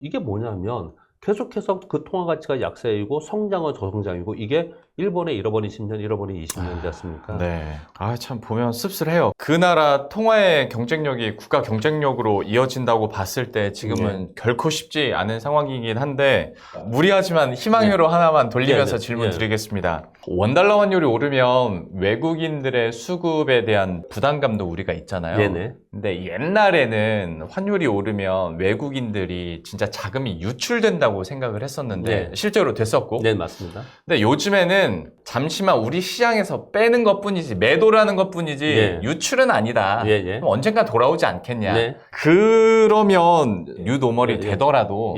이게 뭐냐면 계속해서 그 통화 가치가 약세이고 성장은 저성장이고 이게 일본의 잃어버린 10년, 잃어버린 20년이지 않습니까? 네. 참 보면 씁쓸해요. 그 나라 통화의 경쟁력이 국가 경쟁력으로 이어진다고 봤을 때 지금은 결코 쉽지 않은 상황이긴 한데 무리하지만 희망회로 하나만 돌리면서 질문 드리겠습니다. 원달러 환율이 오르면 외국인들의 수급에 대한 부담감도 우리가 있잖아요. 네네. 근데 옛날에는 환율이 오르면 외국인들이 진짜 자금이 유출된다고 생각을 했었는데 실제로 됐었고. 네, 맞습니다. 근데 요즘에는 잠시만 우리 시장에서 빼는 것뿐이지 매도라는 것뿐이지 유출은 아니다. 그럼 언젠가 돌아오지 않겠냐. 그러면 뉴노멀이 되더라도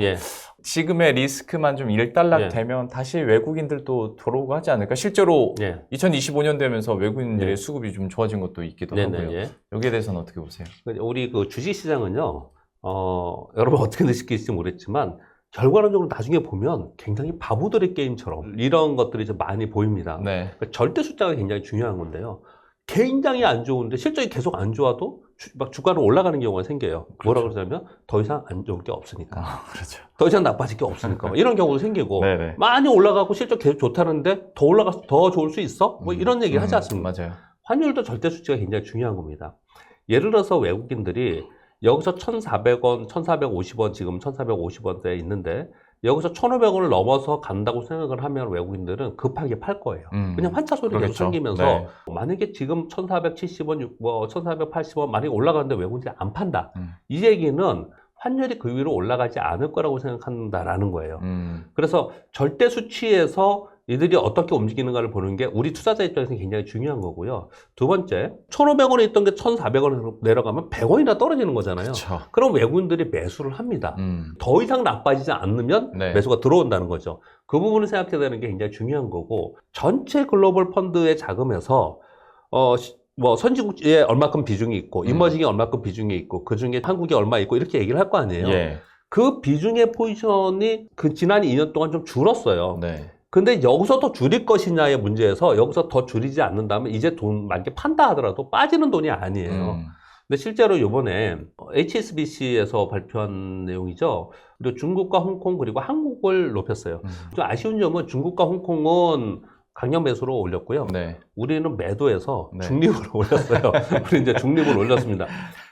지금의 리스크만 좀 일단락 되면 다시 외국인들도 들어오고 하지 않을까? 실제로 2025년 되면서 외국인들의 수급이 좀 좋아진 것도 있기도 하고요. 여기에 대해서는 어떻게 보세요? 우리 그 주식시장은요, 여러분 어떻게 느끼실지 모르겠지만 결과론적으로 나중에 보면 굉장히 바보들의 게임처럼 이런 것들이 좀 많이 보입니다. 그러니까 절대 숫자가 굉장히 중요한 건데요. 굉장히 안 좋은데 실적이 계속 안 좋아도 막 주가는 올라가는 경우가 생겨요. 뭐라 그러냐면 더 이상 안 좋을 게 없으니까. 더 이상 나빠질 게 없으니까. 이런 경우도 생기고 많이 올라가고 실적 계속 좋다는데 더 올라가서 더 좋을 수 있어? 뭐 이런 얘기를 하지 않습니까? 맞아요. 환율도 절대 수치가 굉장히 중요한 겁니다. 예를 들어서 외국인들이 여기서 1,400원, 1,450원, 지금 1,450원대에 있는데 여기서 1,500원을 넘어서 간다고 생각을 하면 외국인들은 급하게 팔 거예요. 그냥 환차 소리가 계속 생기면서 만약에 지금 1,470원, 뭐 1,480원 만약에 올라가는데 외국인들이 안 판다. 이 얘기는 환율이 그 위로 올라가지 않을 거라고 생각한다라는 거예요. 그래서 절대 수치에서 이들이 어떻게 움직이는가를 보는 게 우리 투자자 입장에서는 굉장히 중요한 거고요. 두 번째, 1,500원에 있던 게 1,400원으로 내려가면 100원이나 떨어지는 거잖아요. 그럼 외국인들이 매수를 합니다. 더 이상 나빠지지 않으면 매수가 들어온다는 거죠. 그 부분을 생각해야 되는 게 굉장히 중요한 거고, 전체 글로벌 펀드의 자금에서 뭐 선진국에 얼마큼 비중이 있고 이머징에 얼마큼 비중이 있고 그중에 한국에 얼마 있고 이렇게 얘기를 할 거 아니에요. 그 비중의 포지션이 그 지난 2년 동안 좀 줄었어요. 근데 여기서 더 줄일 것이냐의 문제에서 여기서 더 줄이지 않는다면 이제 돈 많게 판다 하더라도 빠지는 돈이 아니에요. 근데 실제로 이번에 HSBC에서 발표한 내용이죠. 그리고 중국과 홍콩 그리고 한국을 높였어요. 좀 아쉬운 점은 중국과 홍콩은 강력 매수로 올렸고요. 우리는 매도해서 중립으로 올렸어요. 우리 이제 중립을 올렸습니다.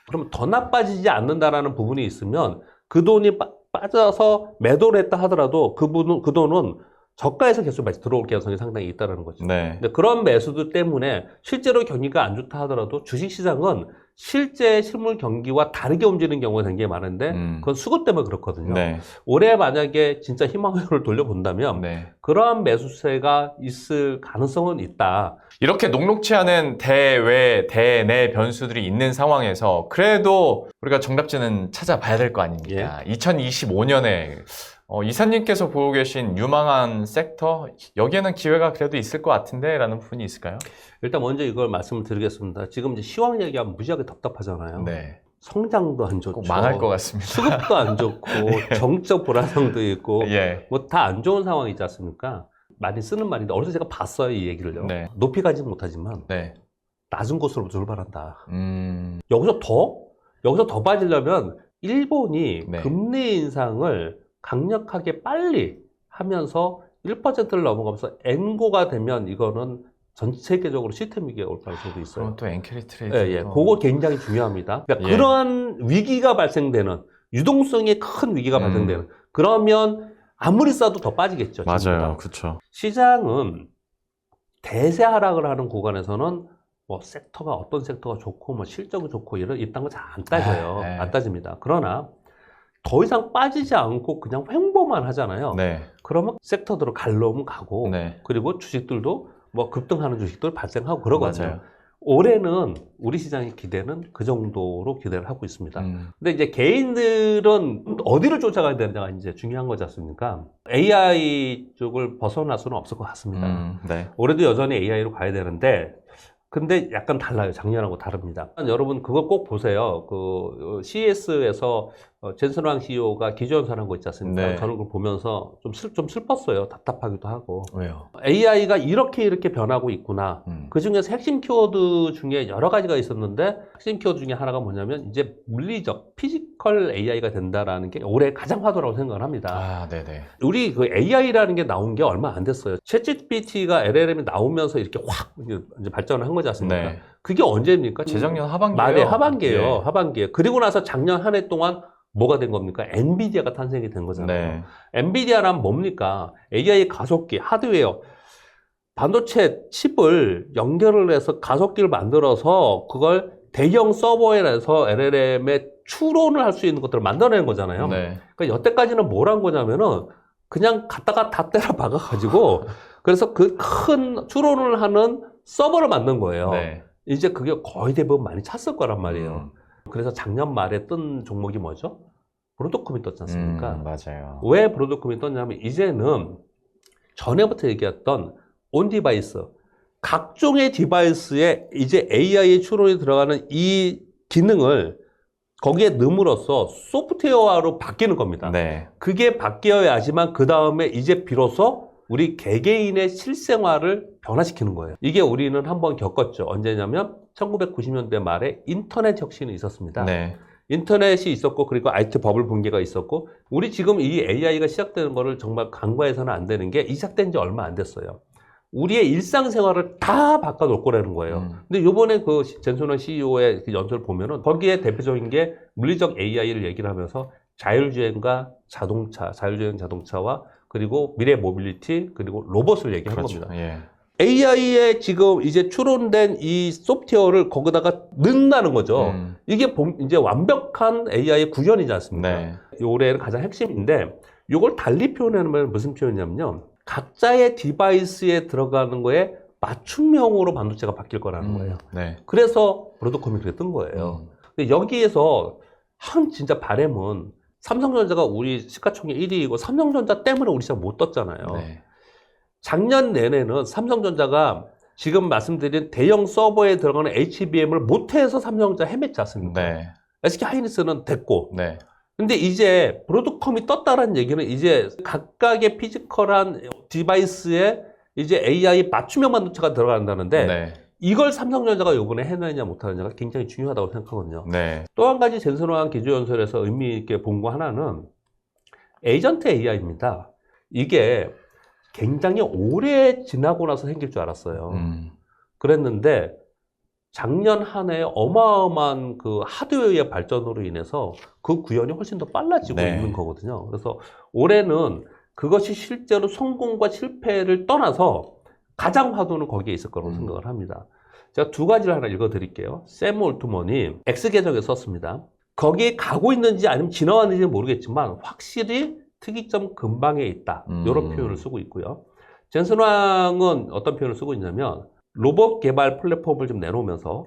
그럼 더 나빠지지 않는다라는 부분이 있으면 그 돈이 빠져서 매도를 했다 하더라도 그 돈은 저가에서 계속 들어올 가능성이 상당히 있다는 거죠. 근데 그런 매수들 때문에 실제로 경기가 안 좋다 하더라도 주식시장은 실제 실물 경기와 다르게 움직이는 경우가 굉장히 많은데 그건 수급 때문에 그렇거든요. 올해 만약에 진짜 희망회로를 돌려본다면 그러한 매수세가 있을 가능성은 있다. 이렇게 녹록치 않은 대외, 대내 변수들이 있는 상황에서 그래도 우리가 정답지는 찾아봐야 될 거 아닙니까? 2025년에 이사님께서 보고 계신 유망한 섹터, 여기에는 기회가 그래도 있을 것 같은데 라는 부분이 있을까요? 일단 먼저 이걸 말씀을 드리겠습니다. 지금 이제 시황 얘기하면 무지하게 답답하잖아요. 성장도 안 좋고 망할 것 같습니다. 수급도 안 좋고 정적 불안정도 있고 뭐 다 안 좋은 상황이지 않습니까? 많이 쓰는 말인데 어디서 제가 봤어요, 이 얘기를요. 높이 가지는 못하지만 낮은 곳으로 출발한다. 여기서 더 빠지려면 일본이 금리 인상을 강력하게 빨리 하면서 1%를 넘어가면서 엔고가 되면 이거는 전 세계적으로 시스템 위기가 올 가능성도 있어요. 그럼 또 엔캐리 트레이드. 그거 굉장히 중요합니다. 그러니까 그러한 위기가 발생되는, 유동성이 큰 위기가 발생되는, 그러면 아무리 싸도 더 빠지겠죠. 맞아요. 그렇죠. 시장은 대세 하락을 하는 구간에서는 뭐 섹터가 어떤 섹터가 좋고 뭐 실적이 좋고 이딴 거 잘 안 따져요. 안 따집니다. 그러나 더 이상 빠지지 않고 그냥 횡보만 하잖아요. 그러면 섹터들로 갈려면 가고 그리고 주식들도 뭐 급등하는 주식들 발생하고 그러거든요. 올해는 우리 시장의 기대는 그 정도로 기대를 하고 있습니다. 근데 이제 개인들은 어디를 쫓아가야 되느냐가 이제 중요한 거지 않습니까? AI 쪽을 벗어날 수는 없을 것 같습니다. 올해도 여전히 AI로 가야 되는데 근데 약간 달라요. 작년하고 다릅니다. 여러분 그거 꼭 보세요. 그 CES에서 젠슨왕 CEO가 기조연설한 거 있지 않습니까? 네. 저는 그걸 보면서 좀 슬펐어요. 답답하기도 하고. 왜요? AI가 이렇게 변하고 있구나. 그 중에서 핵심 키워드 중에 여러 가지가 있었는데 핵심 키워드 중에 하나가 뭐냐면 이제 물리적, 피지컬 AI가 된다라는 게 올해 가장 화두라고 생각을 합니다. 아, 네네. 우리 그 AI라는 게 나온 게 얼마 안 됐어요. 챗GPT가 LLM이 나오면서 이렇게 확 이제 발전을 한 거지 않습니까? 네. 그게 언제입니까? 재작년 하반기에요. 말에 하반기예요. 네. 하반기에. 그리고 나서 작년 한 해 동안 뭐가 된 겁니까? 엔비디아가 탄생이 된 거잖아요. 네. 엔비디아란 뭡니까? AI 가속기, 하드웨어, 반도체 칩을 연결을 해서 가속기를 만들어서 그걸 대형 서버에 해서 LLM에 추론을 할 수 있는 것들을 만들어내는 거잖아요. 네. 그러니까 여태까지는 뭘 한 거냐면은 그냥 갖다가 다 때려 박아가지고 그래서 그 큰 추론을 하는 서버를 만든 거예요. 네. 이제 그게 거의 대부분 많이 찼을 거란 말이에요. 그래서 작년 말에 뜬 종목이 뭐죠? 브로드컴이 떴지 않습니까? 맞아요. 왜 브로드컴이 떴냐면 이제는 전에부터 얘기했던 온 디바이스, 각종의 디바이스에 이제 AI 추론이 들어가는 이 기능을 거기에 넣음으로써 소프트웨어로 바뀌는 겁니다. 네. 그게 바뀌어야지만 그 다음에 이제 비로소 우리 개개인의 실생활을 변화시키는 거예요. 이게 우리는 한번 겪었죠. 언제냐면 1990년대 말에 인터넷 혁신이 있었습니다. 네. 인터넷이 있었고 그리고 IT 버블 붕괴가 있었고 우리 지금 이 AI가 시작되는 거를 정말 간과해서는 안 되는 게 시작된 지 얼마 안 됐어요. 우리의 일상생활을 다 바꿔놓을 거라는 거예요. 근데 요번에 그 젠슨왕 CEO의 그 연설을 보면은 거기에 대표적인 게 물리적 AI를 얘기를 하면서 자율주행과 자동차, 자율주행 자동차와 그리고 미래 모빌리티 그리고 로봇을 얘기한 그렇죠. 겁니다. 예. AI에 지금 이제 추론된 이 소프트웨어를 거기다가 넣는다는 거죠. 이게 이제 완벽한 AI 구현이지 않습니까? 네. 올해는 가장 핵심인데 이걸 달리 표현하면 무슨 표현이냐면요. 각자의 디바이스에 들어가는 거에 맞춤형으로 반도체가 바뀔 거라는 거예요. 네. 그래서 브로드컴이 그렇게 뜬 거예요. 근데 여기에서 진짜 바램은 삼성전자가 우리 시가총액 1위이고 삼성전자 때문에 우리 시장 못 떴잖아요. 네. 작년 내내는 삼성전자가 지금 말씀드린 대형 서버에 들어가는 HBM을 못해서 삼성전자 헤맸지 않습니까? 네. SK 하이닉스는 됐고. 네. 근데 이제 브로드컴이 떴다라는 얘기는 이제 각각의 피지컬한 디바이스에 이제 AI 맞춤형 반도체가 들어간다는데 네. 이걸 삼성전자가 이번에 해내냐 못하느냐가 굉장히 중요하다고 생각하거든요. 네. 또 한 가지 젠슨왕 기조연설에서 의미 있게 본 거 하나는 에이전트 AI입니다. 이게 굉장히 오래 지나고 나서 생길 줄 알았어요. 그랬는데 작년 한 해 어마어마한 그 하드웨어의 발전으로 인해서 그 구현이 훨씬 더 빨라지고 네. 있는 거거든요. 그래서 올해는 그것이 실제로 성공과 실패를 떠나서 가장 화두는 거기에 있을 거라고 생각을 합니다. 제가 두 가지를 하나 읽어드릴게요. 샘 올트먼이 X계정에 썼습니다. 거기에 가고 있는지 아니면 지나왔는지는 모르겠지만 확실히 특이점 근방에 있다. 이런 표현을 쓰고 있고요. 젠슨왕은 어떤 표현을 쓰고 있냐면 로봇 개발 플랫폼을 좀 내놓으면서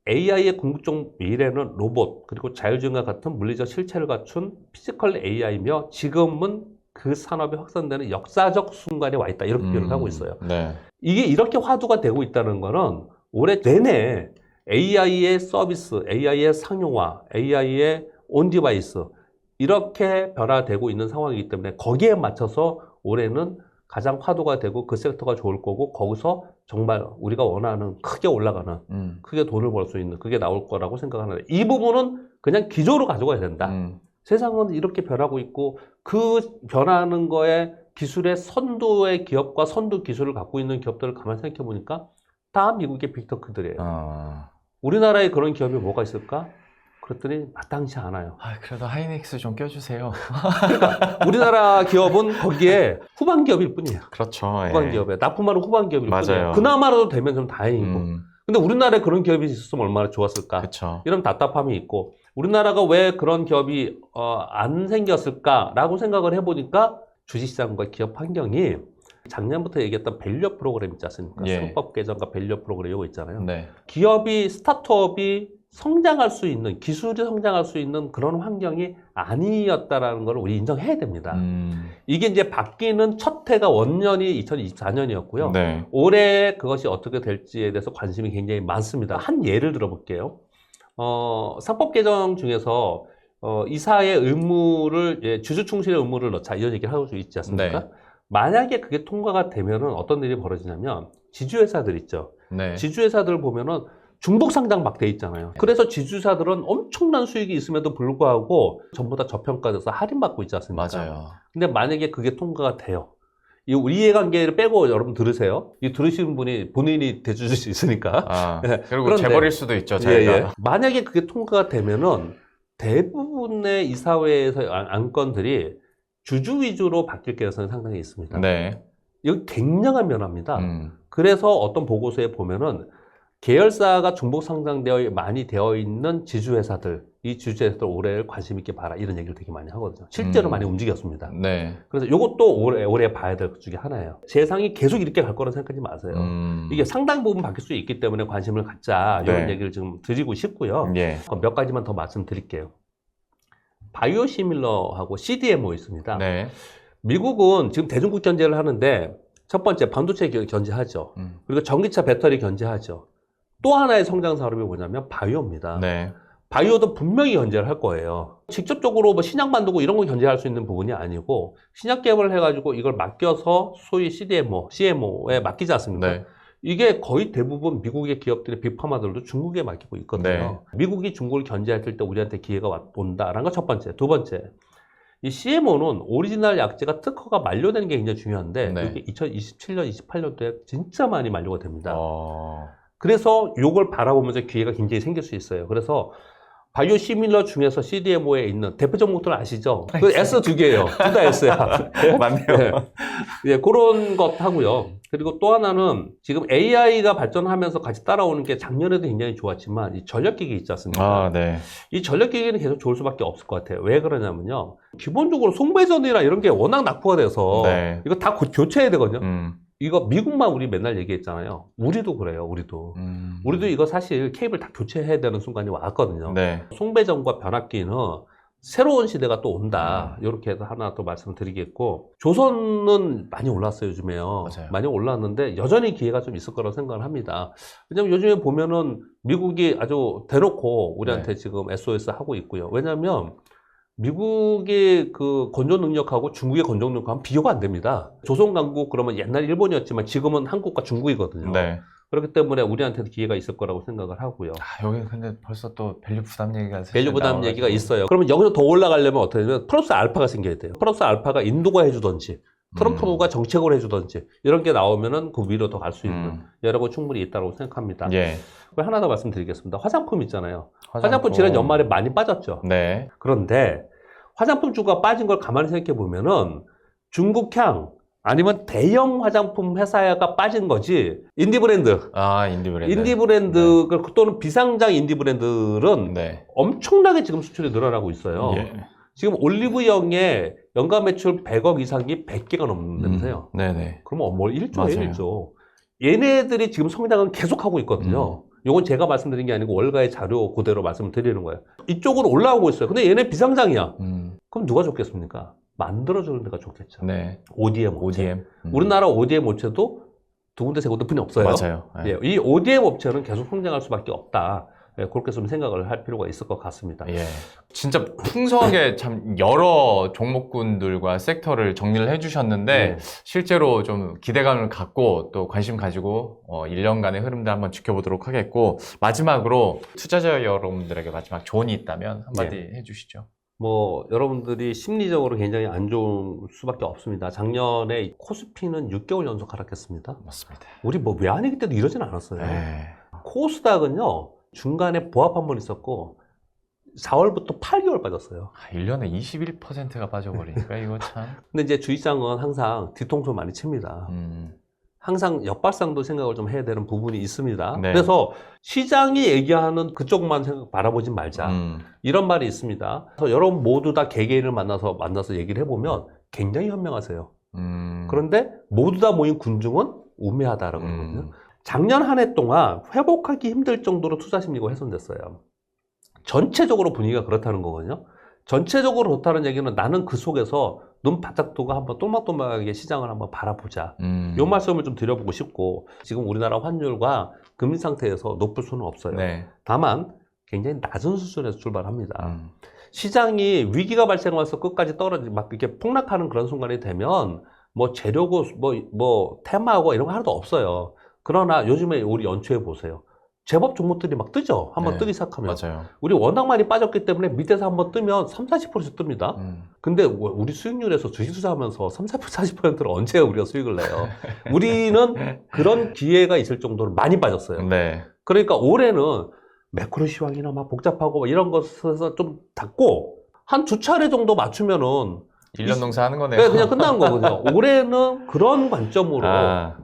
AI의 궁극적 미래는 로봇 그리고 자율주행과 같은 물리적 실체를 갖춘 피지컬 AI며 지금은 그 산업이 확산되는 역사적 순간에 와 있다. 이렇게 표현을 하고 있어요. 네. 이게 이렇게 화두가 되고 있다는 거는 올해 내내 AI의 서비스, AI의 상용화, AI의 온디바이스 이렇게 변화되고 있는 상황이기 때문에 거기에 맞춰서 올해는 가장 화두가 되고 그 섹터가 좋을 거고 거기서 정말 우리가 원하는 크게 올라가는 크게 돈을 벌 수 있는 그게 나올 거라고 생각하는데 이 부분은 그냥 기조로 가져가야 된다. 세상은 이렇게 변하고 있고 그 변하는 거에 기술의 선두의 기업과 선두 기술을 갖고 있는 기업들을 가만히 생각해 보니까 다 미국의 빅테크들이에요. 우리나라에 그런 기업이 뭐가 있을까? 그랬더니 마땅치 않아요. 그래도 하이닉스 좀 껴주세요. 그러니까 우리나라 기업은 거기에 후반 기업일 뿐이에요. 그렇죠. 후반 기업에 납품하는 후반 기업일 맞아요. 뿐이에요. 그나마라도 되면 좀 다행이고. 근데 우리나라에 그런 기업이 있었으면 얼마나 좋았을까? 그쵸. 이런 답답함이 있고 우리나라가 왜 그런 기업이 안 생겼을까라고 생각을 해보니까 주식시장과 기업 환경이 작년부터 얘기했던 밸류 프로그램 있지 않습니까? 예. 상법 개정과 밸류 프로그램 이거 있잖아요. 네. 기업이 스타트업이 성장할 수 있는 기술이 성장할 수 있는 그런 환경이 아니었다라는 걸 우리 인정해야 됩니다. 이게 이제 바뀌는 첫 해가 원년이 2024년이었고요. 네. 올해 그것이 어떻게 될지에 대해서 관심이 굉장히 많습니다. 한 예를 들어볼게요. 상법 개정 중에서 이사의 의무를, 예, 주주 충실의 의무를 넣자, 이런 얘기를 할 수 있지 않습니까? 네. 만약에 그게 통과가 되면은 어떤 일이 벌어지냐면, 지주회사들 있죠. 네. 지주회사들 보면은 중복 상장 막 돼 있잖아요. 그래서 지주사들은 엄청난 수익이 있음에도 불구하고 전부 다 저평가돼서 할인받고 있지 않습니까? 맞아요. 근데 만약에 그게 통과가 돼요. 이 이해관계를 빼고 여러분 들으세요. 이 들으시는 분이 본인이 대주줄 수 있으니까. 그리고 그런데, 재버릴 수도 있죠, 저희가. 예. 만약에 그게 통과가 되면은 대부분의 이사회에서 안건들이 주주 위주로 바뀔 가능성이 상당히 있습니다. 네. 이거 굉장한 변화입니다. 그래서 어떤 보고서에 보면은 계열사가 중복 상장되어 많이 되어 있는 지주회사들, 이 지주회사들 올해 관심 있게 봐라, 이런 얘기를 되게 많이 하거든요. 실제로 많이 움직였습니다. 네. 그래서 이것도 올해 봐야 될 것 중에 하나예요. 세상이 계속 이렇게 갈 거라고 생각하지 마세요. 이게 상당 부분 바뀔 수 있기 때문에 관심을 갖자, 이런 얘기를 지금 드리고 싶고요. 예. 몇 가지만 더 말씀드릴게요. 바이오시밀러하고 CDMO 있습니다. 네. 미국은 지금 대중국 견제를 하는데, 첫 번째 반도체 견제하죠. 그리고 전기차 배터리 견제하죠. 또 하나의 성장 산업이 뭐냐면 바이오입니다. 네. 바이오도 분명히 견제를 할 거예요. 직접적으로 뭐 신약 만들고 이런 거 견제할 수 있는 부분이 아니고, 신약 개발을 해가지고 이걸 맡겨서 소위 CDMO, CMO에 맡기지 않습니까? 네. 이게 거의 대부분 미국의 기업들의 빅파마들도 중국에 맡기고 있거든요. 네. 미국이 중국을 견제할 때 우리한테 기회가 온다라는 거 첫 번째. 두 번째, 이 CMO는 오리지널 약제가 특허가 만료되는 게 굉장히 중요한데, 네. 이게 2027년, 28년도에 진짜 많이 만료가 됩니다. 그래서 이걸 바라보면서 기회가 굉장히 생길 수 있어요. 그래서 바이오 시밀러 중에서 CDMO에 있는 대표 종목들 아시죠? 그 S 두 개예요. 둘 다 S야. 맞네요. 네, 그런 것 하고요. 그리고 또 하나는 지금 AI가 발전하면서 같이 따라오는 게 작년에도 굉장히 좋았지만 이 전력기기 있지 않습니까? 네. 이 전력기기는 계속 좋을 수밖에 없을 것 같아요. 왜 그러냐면요. 기본적으로 송배전이나 이런 게 워낙 낙후가 돼서 이거 다 교체해야 되거든요. 이거 미국만 우리 맨날 얘기했잖아요. 우리도 그래요. 우리도 이거 사실 케이블 다 교체해야 되는 순간이 왔거든요. 네. 송배전과 변압기는 새로운 시대가 또 온다. 이렇게 해서 하나 또 말씀드리겠고, 조선은 많이 올랐어요, 요즘에요. 맞아요. 많이 올랐는데 여전히 기회가 좀 있을 거라고 생각을 합니다. 왜냐면 요즘에 보면은 미국이 아주 대놓고 우리한테 지금 SOS 하고 있고요. 왜냐면 미국의 그 건조 능력하고 중국의 건조 능력하고는 비교가 안 됩니다. 조선 강국 그러면 옛날 일본이었지만 지금은 한국과 중국이거든요. 네. 그렇기 때문에 우리한테도 기회가 있을 거라고 생각을 하고요. 여기 근데 벌써 또 밸류 부담 얘기가 밸류 부담 얘기가 있어요. 그러면 여기서 더 올라가려면 어떻게 되냐면 플러스 알파가 생겨야 돼요. 플러스 알파가 인도가 해주던지 트럼프가 정책을 해주던지 이런 게 나오면은 그 위로 더 갈 수 있는 여러 가 충분히 있다고 생각합니다. 예. 그리고 하나 더 말씀드리겠습니다. 화장품 있잖아요. 화장품 지난 연말에 많이 빠졌죠. 네. 그런데 화장품 주가 빠진 걸 가만히 생각해 보면은 중국향 아니면 대형 화장품 회사가 빠진 거지. 인디브랜드. 인디브랜드. 인디브랜드 또는 비상장 인디브랜드들은 엄청나게 지금 수출이 늘어나고 있어요. 지금 올리브영의 연간 매출 100억 이상이 100개가 넘는다면서요. 네네. 그러면 뭐 1조예요, 1조. 얘네들이 지금 성장은 계속하고 있거든요. 이건 제가 말씀드린 게 아니고 월가의 자료 그대로 말씀을 드리는 거예요. 이쪽으로 올라오고 있어요. 근데 얘네 비상장이야. 그럼 누가 좋겠습니까? 만들어주는 데가 좋겠죠. 네. ODM 업체. 우리나라 ODM 업체도 두 군데 세 군데 뿐이 없어요. 맞아요. 예, 이 ODM 업체는 계속 성장할 수밖에 없다. 예, 그렇게 좀 생각을 할 필요가 있을 것 같습니다. 예. 진짜 풍성하게 참 여러 종목군들과 섹터를 정리를 해주셨는데 실제로 좀 기대감을 갖고 또 관심 가지고 1년간의 흐름들 한번 지켜보도록 하겠고, 마지막으로 투자자 여러분들에게 마지막 조언이 있다면 한마디 해주시죠. 뭐 여러분들이 심리적으로 굉장히 안 좋을 수밖에 없습니다. 작년에 코스피는 6개월 연속 하락했습니다. 맞습니다. 우리 뭐 외환위기 때도 이러진 않았어요. 코스닥은요 중간에 보합 한 번 있었고 4월부터 8개월 빠졌어요. 1년에 21%가 빠져버리니까 이거 참. 근데 이제 주식장은 항상 뒤통수 많이 칩니다. 항상 역발상도 생각을 좀 해야 되는 부분이 있습니다. 그래서 시장이 얘기하는 그쪽만 바라보지 말자. 이런 말이 있습니다. 그래서 여러분 모두 다 개개인을 만나서 얘기를 해보면 굉장히 현명하세요. 그런데 모두 다 모인 군중은 우매하다라고 그러거든요. 작년 한 해 동안 회복하기 힘들 정도로 투자 심리가 훼손됐어요. 전체적으로 분위기가 그렇다는 거거든요. 전체적으로 그렇다는 얘기는 나는 그 속에서 눈 바짝 뜨고 한번 또박또박하게 시장을 한번 바라보자. 이 말씀을 좀 드려보고 싶고, 지금 우리나라 환율과 금리 상태에서 높을 수는 없어요. 다만 굉장히 낮은 수준에서 출발합니다. 시장이 위기가 발생해서 끝까지 막 이렇게 폭락하는 그런 순간이 되면 뭐 재료고 뭐 테마고 이런 거 하나도 없어요. 그러나 요즘에 우리 연초에 보세요. 제법 종목들이 막 뜨죠. 한번 네, 뜨기 시작하면. 맞아요. 우리 워낙 많이 빠졌기 때문에 밑에서 한번 뜨면 30-40%씩 뜹니다. 근데 우리 수익률에서 주식 투자하면서 30-40%를 언제 우리가 수익을 내요? 우리는 그런 기회가 있을 정도로 많이 빠졌어요. 네. 그러니까 올해는 매크로 시황이나 막 복잡하고 막 이런 것에서 좀 닫고 한 2차례 정도 맞추면은 1년 농사 하는 거네요. 네, 그냥 끝나는 거거든요. 올해는 그런 관점으로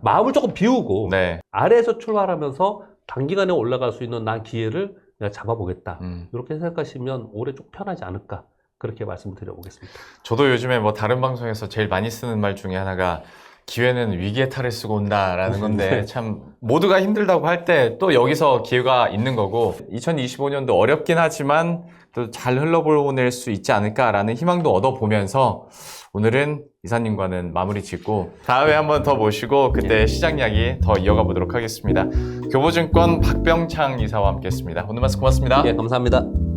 마음을 조금 비우고 네. 아래에서 출발하면서 단기간에 올라갈 수 있는 난 기회를 내가 잡아보겠다. 이렇게 생각하시면 올해 좀 편하지 않을까. 그렇게 말씀드려보겠습니다. 저도 요즘에 뭐 다른 방송에서 제일 많이 쓰는 말 중에 하나가 기회는 위기의 탈을 쓰고 온다라는 건데 참 모두가 힘들다고 할 때 또 여기서 기회가 있는 거고 2025년도 어렵긴 하지만 또 잘 흘러보낼 수 있지 않을까라는 희망도 얻어보면서 오늘은 이사님과는 마무리 짓고 다음에 한번 더 모시고 그때 시장 이야기 더 이어가 보도록 하겠습니다. 교보증권 박병창 이사와 함께 했습니다. 오늘 말씀 고맙습니다. 예, 감사합니다.